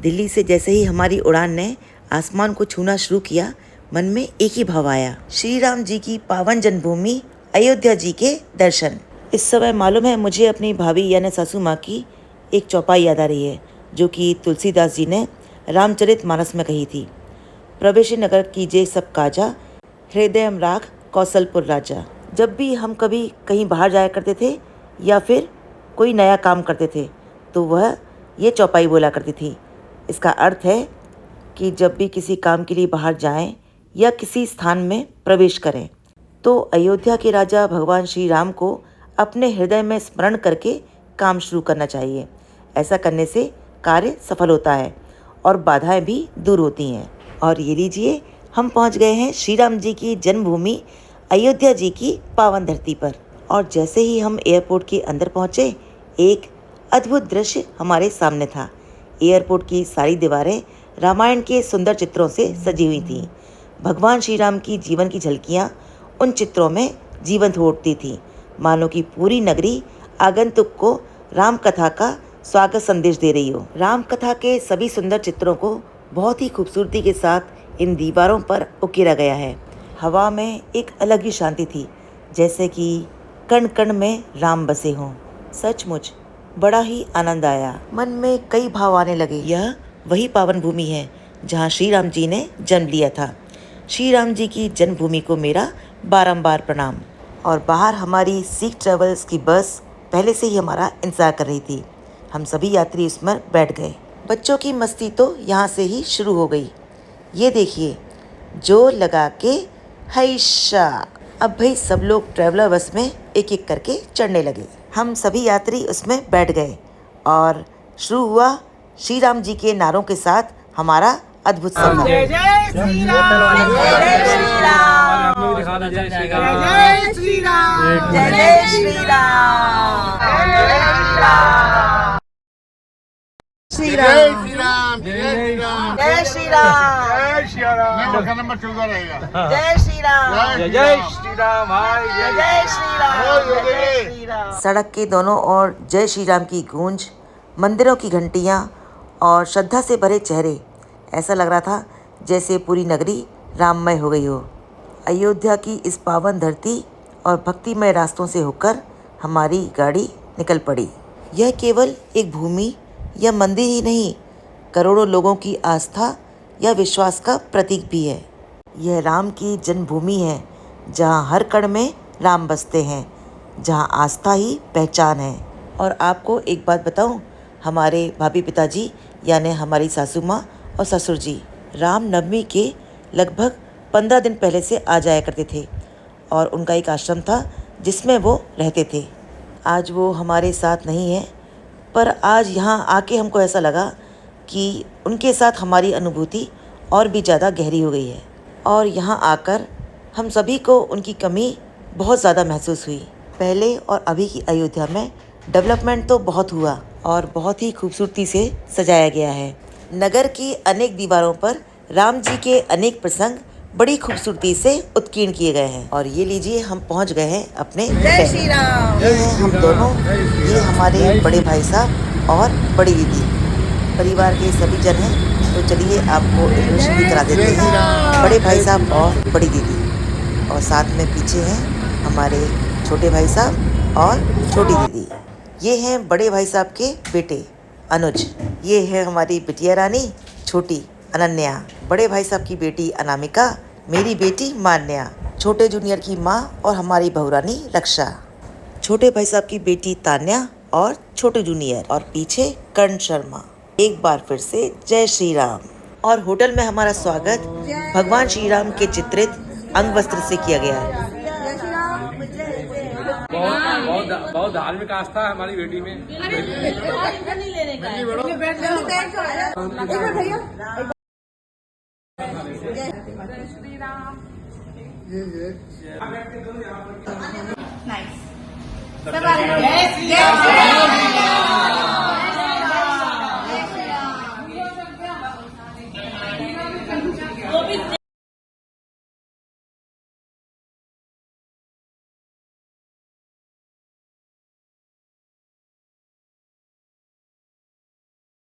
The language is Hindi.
दिल्ली से जैसे ही हमारी उड़ान ने आसमान को छूना शुरू किया, मन में एक ही भाव आया, श्री राम जी की पावन जन्मभूमि अयोध्या जी के दर्शन। इस समय मालूम है मुझे अपनी भाभी यानी सासू माँ की एक चौपाई याद आ रही है, जो कि तुलसीदास जी ने रामचरितमानस में कही थी। प्रवेश नगर कीजिए सब काजा, हृदय राख कौशलपुर राजा। जब भी हम कभी कहीं बाहर जाया करते थे या फिर कोई नया काम करते थे तो वह ये चौपाई बोला करती थी। इसका अर्थ है कि जब भी किसी काम के लिए बाहर जाएं या किसी स्थान में प्रवेश करें तो अयोध्या के राजा भगवान श्री राम को अपने हृदय में स्मरण करके काम शुरू करना चाहिए। ऐसा करने से कार्य सफल होता है और बाधाएं भी दूर होती हैं। और ये लीजिए, हम पहुंच गए हैं श्री राम जी की जन्मभूमि अयोध्या जी की पावन धरती पर। और जैसे ही हम एयरपोर्ट के अंदर पहुंचे, एक अद्भुत दृश्य हमारे सामने था। एयरपोर्ट की सारी दीवारें रामायण के सुंदर चित्रों से सजी हुई थीं। भगवान श्री राम की जीवन की झलकियाँ उन चित्रों में जीवंत हो उठती थी, मानो कि पूरी नगरी आगंतुक को राम कथा का स्वागत संदेश दे रही हो। राम कथा के सभी सुंदर चित्रों को बहुत ही खूबसूरती के साथ इन दीवारों पर उकेरा गया है। हवा में एक अलग ही शांति थी, जैसे कि कण कण में राम बसे हों। सचमुच बड़ा ही आनंद आया, मन में कई भाव आने लगे। यह वही पावन भूमि है जहाँ श्री राम जी ने जन्म लिया था। श्री राम जी की जन्मभूमि को मेरा बारंबार प्रणाम। और बाहर हमारी सीख ट्रेवल्स की बस पहले से ही हमारा इंतजार कर रही थी। हम सभी यात्री उसमें बैठ गए। बच्चों की मस्ती तो यहाँ से ही शुरू हो गई। ये देखिए, जोर लगा के हैशा। अब भाई सब लोग ट्रैवलर बस में एक एक करके चढ़ने लगे। हम सभी यात्री उसमें बैठ गए और शुरू हुआ श्री राम जी के नारों के साथ हमारा अद्भुत सफर। जय जय श्री राम, जय श्री राम, जय श्री राम, जय श्री राम, जय श्री राम, श्री राम, श्री राम, जय श्री राम, जय श्री राम, जय श्री राम, जय नंबर 14 रहेगा। जय श्री राम, जय जय श्री राम, जय जय श्री राम, जय श्री राम। सड़क के दोनों ओर जय श्री राम की गूंज, मंदिरों की घंटियाँ और श्रद्धा से भरे चेहरे। ऐसा लग रहा था जैसे पूरी नगरी राममय हो गई हो। अयोध्या की इस पावन धरती और भक्तिमय रास्तों से होकर हमारी गाड़ी निकल पड़ी। यह केवल एक भूमि या मंदिर ही नहीं, करोड़ों लोगों की आस्था या विश्वास का प्रतीक भी है। यह राम की जन्मभूमि है, जहाँ हर कण में राम बसते हैं, जहाँ आस्था ही पहचान है। और आपको एक बात बताऊं, हमारे भाभी पिताजी यानी हमारी सासू माँ और ससुर जी राम नवमी के लगभग 15 दिन पहले से आ जाया करते थे और उनका एक आश्रम था जिसमें वो रहते थे। आज वो हमारे साथ नहीं है, पर आज यहाँ आके हमको ऐसा लगा कि उनके साथ हमारी अनुभूति और भी ज़्यादा गहरी हो गई है। और यहाँ आकर हम सभी को उनकी कमी बहुत ज़्यादा महसूस हुई। पहले और अभी की अयोध्या में डेवलपमेंट तो बहुत हुआ और बहुत ही खूबसूरती से सजाया गया है। नगर की अनेक दीवारों पर राम जी के अनेक प्रसंग बड़ी खूबसूरती से उत्कीर्ण किए गए हैं। और ये लीजिए, हम पहुंच गए हैं अपने जय श्री राम। ये हैं हम दोनों, ये हमारे बड़े भाई साहब और बड़ी दीदी, परिवार के सभी जन हैं। तो चलिए आपको इंट्रोडक्शन भी करा देते हैं, बड़े भाई साहब और बड़ी दीदी। और साथ में पीछे हैं हमारे छोटे भाई साहब और छोटी दीदी। ये हैं बड़े भाई साहब के बेटे अनुज। ये है हमारी बिटिया रानी छोटी अनन्या, बड़े भाई साहब की बेटी अनामिका, मेरी बेटी मान्या, छोटे जूनियर की माँ और हमारी बहुरानी रक्षा, छोटे भाई साहब की बेटी तान्या और छोटे जूनियर, और पीछे कर्ण शर्मा। एक बार फिर से जय श्री राम। और होटल में हमारा स्वागत भगवान श्री राम के चित्रित अंग वस्त्र से किया गया है। बहुत धार्मिक आस्था है हमारी बेटी में। जय श्री राम।